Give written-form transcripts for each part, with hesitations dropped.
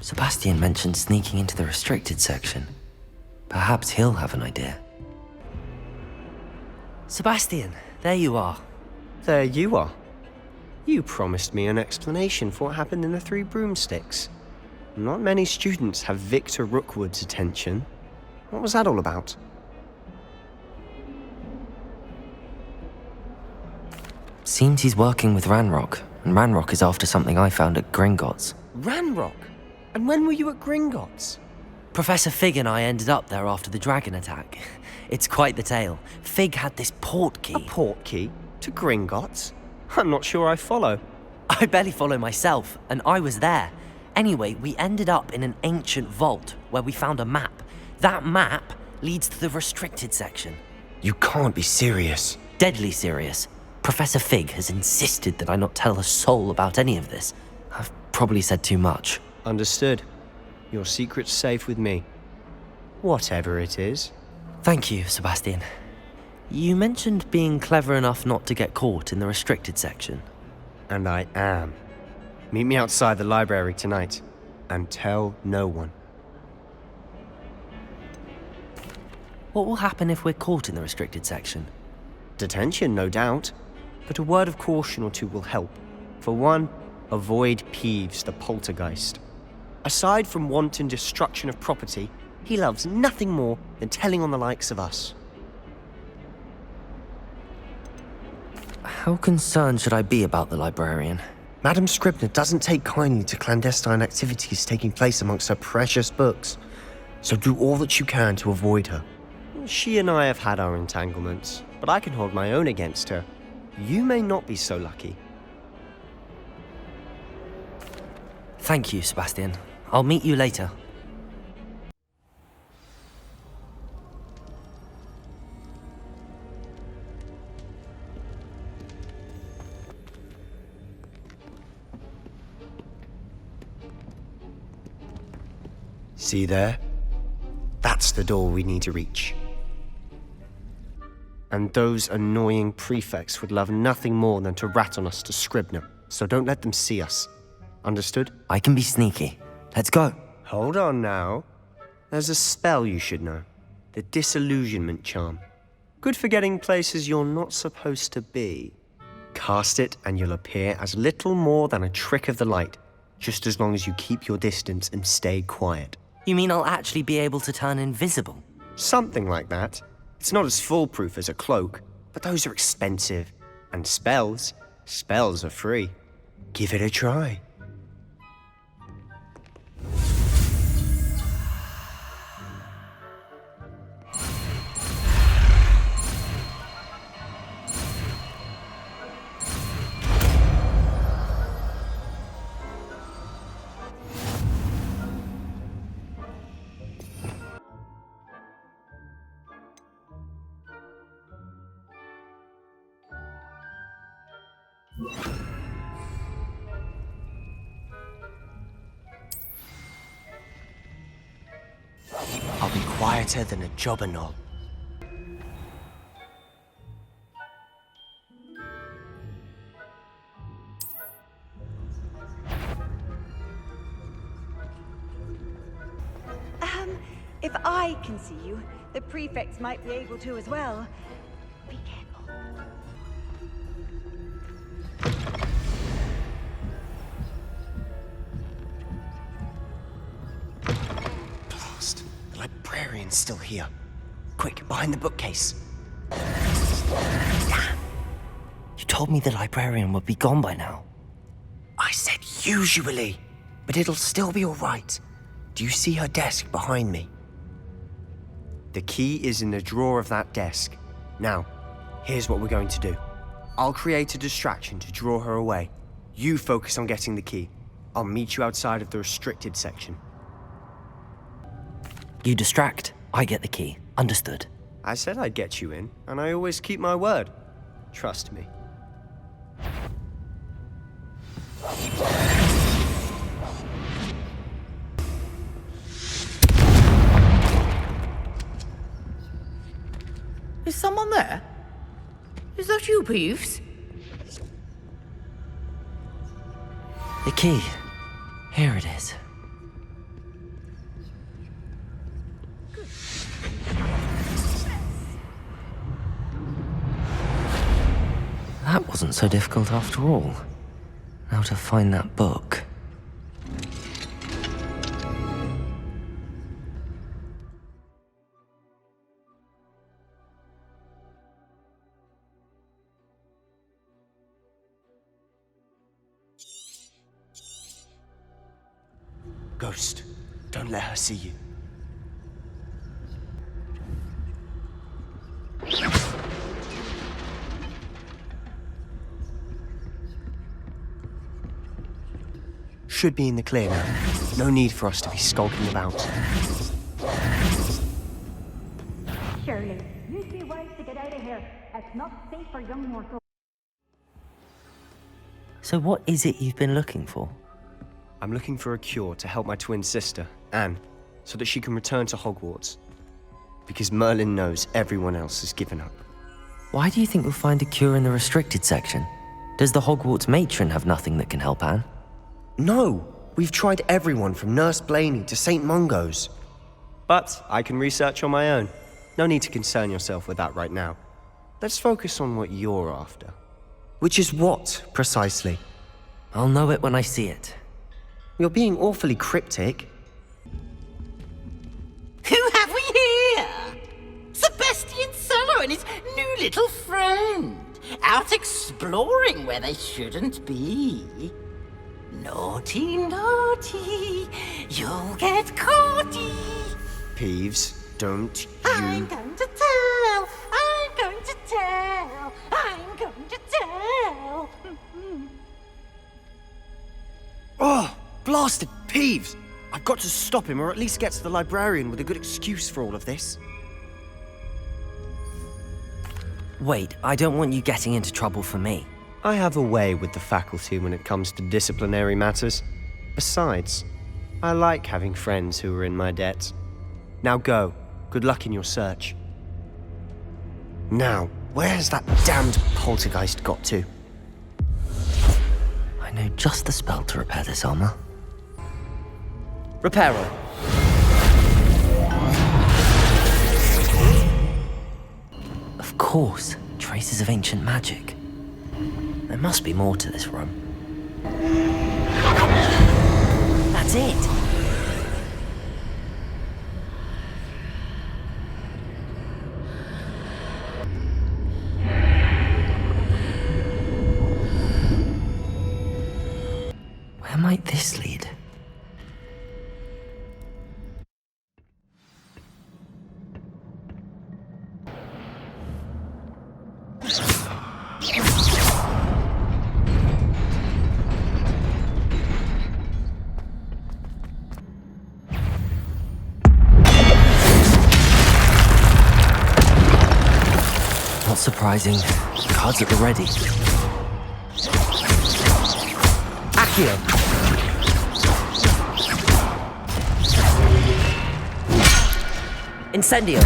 Sebastian mentioned sneaking into the restricted section. Perhaps he'll have an idea. Sebastian, there you are. There you are. You promised me an explanation for what happened in the Three Broomsticks. Not many students have Victor Rookwood's attention. What was that all about? Seems he's working with Ranrock, and Ranrock is after something I found at Gringotts. Ranrock? And when were you at Gringotts? Professor Fig and I ended up there after the dragon attack. It's quite the tale. Fig had this port key. A port key? To Gringotts? I'm not sure I follow. I barely follow myself, and I was there. Anyway, we ended up in an ancient vault where we found a map. That map leads to the restricted section. You can't be serious. Deadly serious. Professor Fig has insisted that I not tell a soul about any of this. I've probably said too much. Understood. Your secret's safe with me. Whatever it is. Thank you, Sebastian. You mentioned being clever enough not to get caught in the restricted section. And I am. Meet me outside the library tonight, and tell no one. What will happen if we're caught in the restricted section? Detention, no doubt. But a word of caution or two will help. For one, avoid Peeves, the poltergeist. Aside from wanton destruction of property, he loves nothing more than telling on the likes of us. How concerned should I be about the librarian? Madame Scribner doesn't take kindly to clandestine activities taking place amongst her precious books, so do all that you can to avoid her. She and I have had our entanglements, but I can hold my own against her. You may not be so lucky. Thank you, Sebastian. I'll meet you later. See there? That's the door we need to reach. And those annoying prefects would love nothing more than to rat on us to Scribner, so don't let them see us. Understood? I can be sneaky. Let's go. Hold on now. There's a spell you should know. The Disillusionment charm. Good for getting places you're not supposed to be. Cast it and you'll appear as little more than a trick of the light, just as long as you keep your distance and stay quiet. You mean I'll actually be able to turn invisible? Something like that. It's not as foolproof as a cloak, but those are expensive. And spells are free. Give it a try. I'll be quieter than a jobberknoll. If I can see you, the prefects might be able to as well. Be careful. Blast. The librarian's still here. Quick, behind the bookcase. You told me the librarian would be gone by now. I said usually, but it'll still be all right. Do you see her desk behind me? The key is in the drawer of that desk. Now, here's what we're going to do. I'll create a distraction to draw her away. You focus on getting the key. I'll meet you outside of the restricted section. You distract, I get the key. Understood. I said I'd get you in, and I always keep my word. Trust me. Is someone there? Is that you, Peeves? The key. Here it is. wasn't so difficult after all. Now to find that book. Ghost, don't let her see you. Should be in the clear now. No need for us to be skulking about. Surely, you see ways to get out of here. It's not safe for young mortals. So what is it you've been looking for? I'm looking for a cure to help my twin sister, Anne, so that she can return to Hogwarts. Because Merlin knows everyone else has given up. Why do you think you'll find a cure in the restricted section? Does the Hogwarts matron have nothing that can help Anne? No! We've tried everyone from Nurse Blaney to St. Mungo's. But I can research on my own. No need to concern yourself with that right now. Let's focus on what you're after. Which is what, precisely? I'll know it when I see it. You're being awfully cryptic. Who have we here? Sebastian Cello and his new little friend. Out exploring where they shouldn't be. Naughty, naughty, you'll get caughty. Peeves, don't you... I'm going to tell, I'm going to tell, I'm going to tell. Oh, blasted Peeves! I've got to stop him, or at least get to the librarian with a good excuse for all of this. Wait, I don't want you getting into trouble for me. I have a way with the faculty when it comes to disciplinary matters. Besides, I like having friends who are in my debt. Now go. Good luck in your search. Now, where has that damned poltergeist got to? I know just the spell to repair this armor. Reparo. Of course, traces of ancient magic. There must be more to this room. That's it! Where might this lead? Not surprising. Cards at the ready. Accio! Incendio!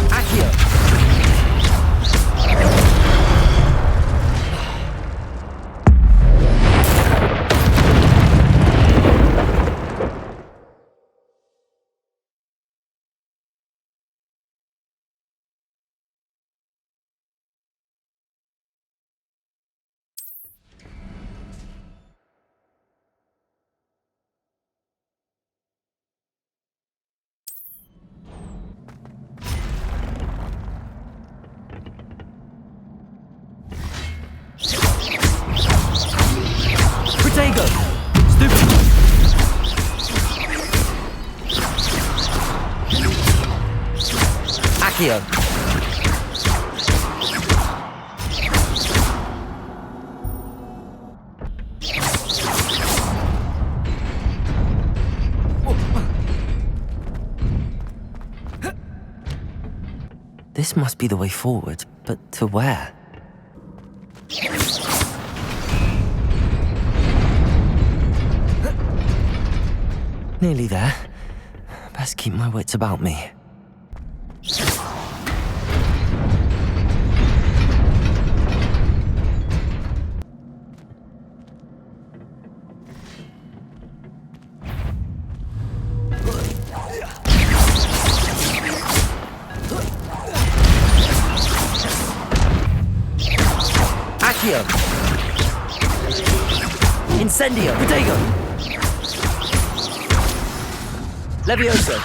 Accio! Protego! Stupid! Accio! This must be the way forward, but to where? Nearly there. Best keep my wits about me. Accio! Incendio! Protego! Levioso!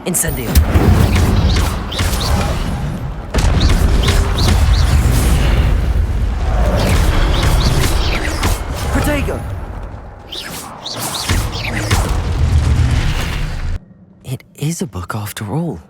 Incendio! Protego! It is a book after all.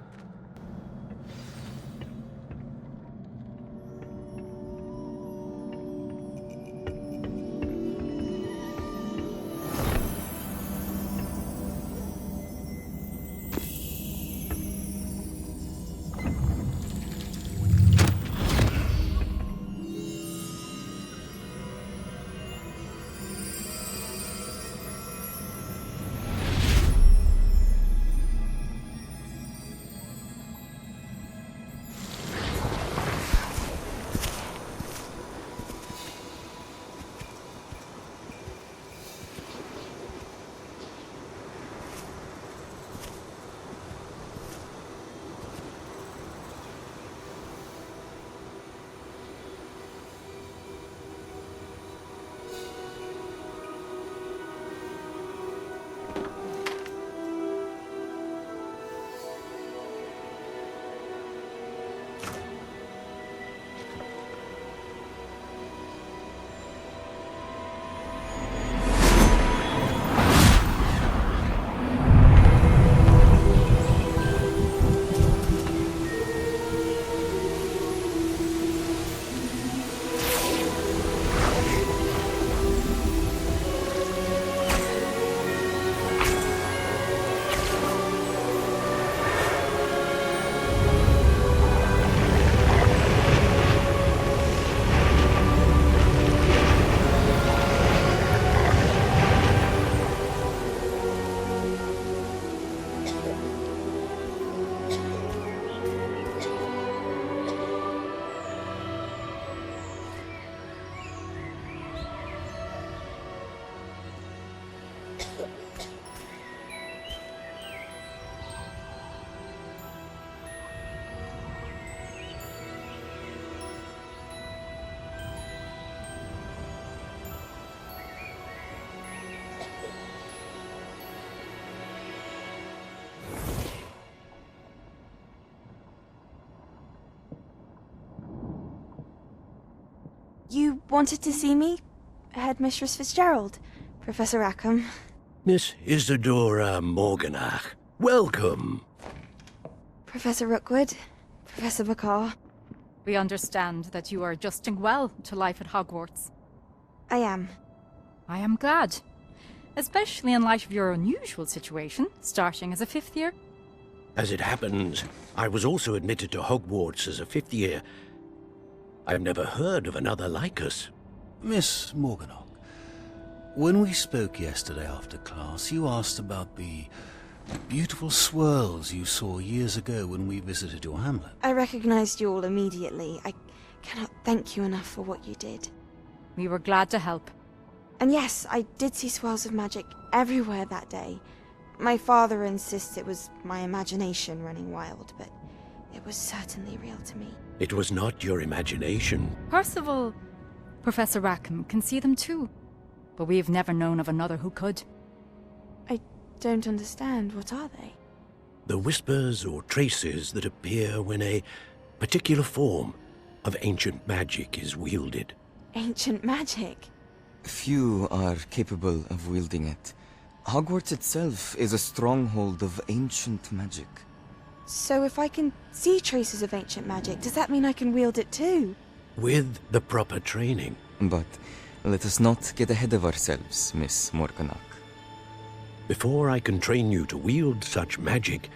You wanted to see me? Headmistress Fitzgerald? Professor Rackham? Miss Isadora Morganach, welcome. Professor Rookwood? Professor Bakar? We understand that you are adjusting well to life at Hogwarts. I am. I am glad. Especially in light of your unusual situation, starting as a 5th year. As it happens, I was also admitted to Hogwarts as a 5th year. I've never heard of another like us. Miss Morganach, when we spoke yesterday after class, you asked about the beautiful swirls you saw years ago when we visited your hamlet. I recognized you all immediately. I cannot thank you enough for what you did. We were glad to help. And yes, I did see swirls of magic everywhere that day. My father insists it was my imagination running wild, but it was certainly real to me. It was not your imagination. Percival, Professor Rackham can see them too. But we've never known of another who could. I don't understand. What are they? The whispers or traces that appear when a particular form of ancient magic is wielded. Ancient magic? Few are capable of wielding it. Hogwarts itself is a stronghold of ancient magic. So if I can see traces of ancient magic, does that mean I can wield it too? With the proper training. But let us not get ahead of ourselves, Miss Morganach. Before I can train you to wield such magic,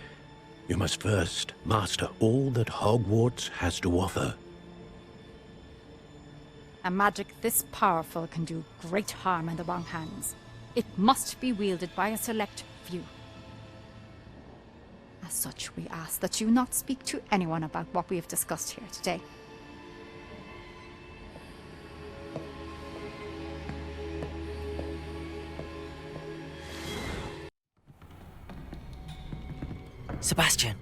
you must first master all that Hogwarts has to offer. A magic this powerful can do great harm in the wrong hands. It must be wielded by a select few. As such, we ask that you not speak to anyone about what we have discussed here today. Sebastian.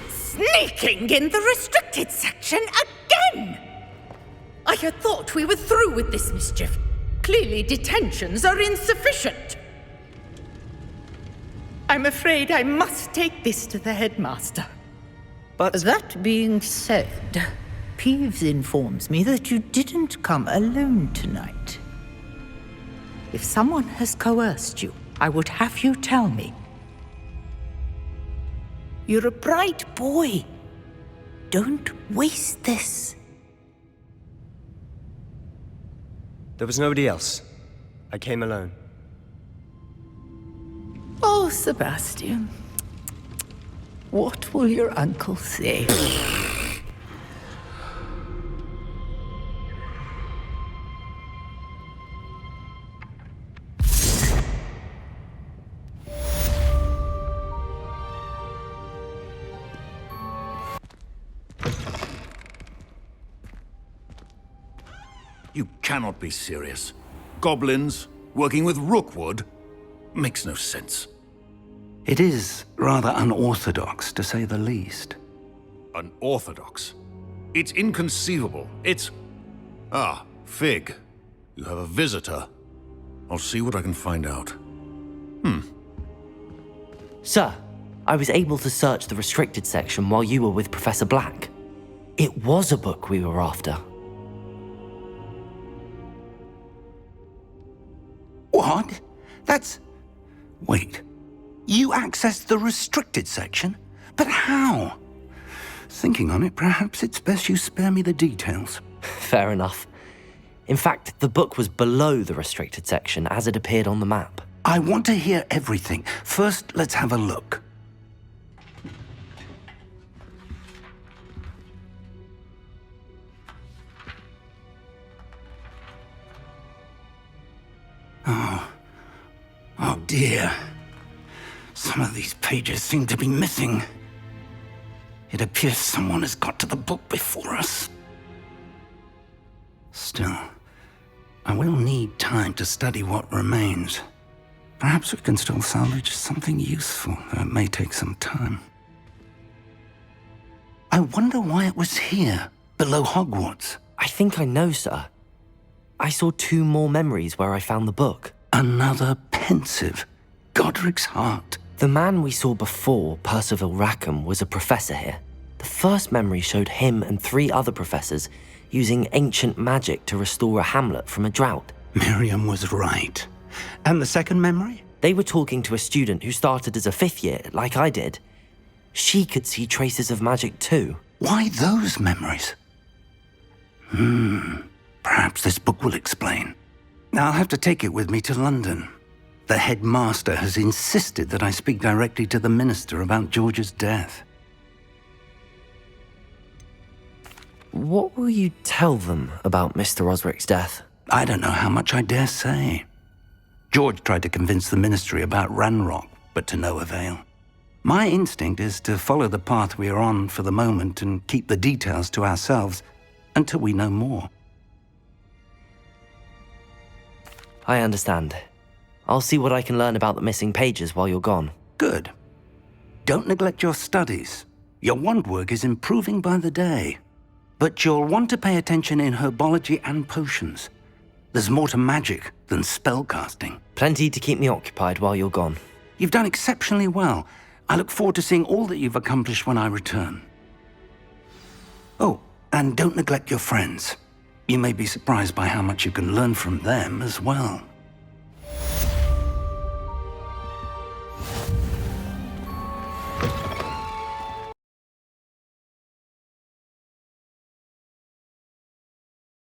Sneaking in the restricted section again! I had thought we were through with this mischief. Clearly detentions are insufficient. I'm afraid I must take this to the headmaster. But That being said, Peeves informs me that you didn't come alone tonight. If someone has coerced you, I would have you tell me. You're a bright boy. Don't waste this. there was nobody else. I came alone. Oh, Sebastian. What will your uncle say? You cannot be serious. Goblins working with Rookwood makes no sense. It is rather unorthodox, to say the least. Unorthodox? It's inconceivable. It's... Ah, Fig. You have a visitor. I'll see what I can find out. Sir, I was able to search the restricted section while you were with Professor Black. It was a book we were after. What? That's... Wait. You accessed the restricted section? But how? Thinking on it, perhaps it's best you spare me the details. Fair enough. In fact, the book was below the restricted section as it appeared on the map. I want to hear everything. First, let's have a look. Oh dear. Some of these pages seem to be missing. It appears someone has got to the book before us. Still, I will need time to study what remains. Perhaps we can still salvage something useful, though it may take some time. I wonder why it was here, below Hogwarts. I think I know, sir. I saw 2 more memories where I found the book. Another Pensieve. Godric's heart. The man we saw before, Percival Rackham, was a professor here. The first memory showed him and 3 other professors using ancient magic to restore a hamlet from a drought. Miriam was right. And the second memory? They were talking to a student who started as a 5th year, like I did. She could see traces of magic too. Why those memories? Perhaps this book will explain. I'll have to take it with me to London. The headmaster has insisted that I speak directly to the minister about George's death. What will you tell them about Mr. Osric's death? I don't know how much I dare say. George tried to convince the ministry about Ranrock, but to no avail. My instinct is to follow the path we are on for the moment and keep the details to ourselves until we know more. I understand. I'll see what I can learn about the missing pages while you're gone. Good. Don't neglect your studies. Your wand work is improving by the day. But you'll want to pay attention in herbology and potions. There's more to magic than spellcasting. Plenty to keep me occupied while you're gone. You've done exceptionally well. I look forward to seeing all that you've accomplished when I return. Oh, and don't neglect your friends. You may be surprised by how much you can learn from them as well.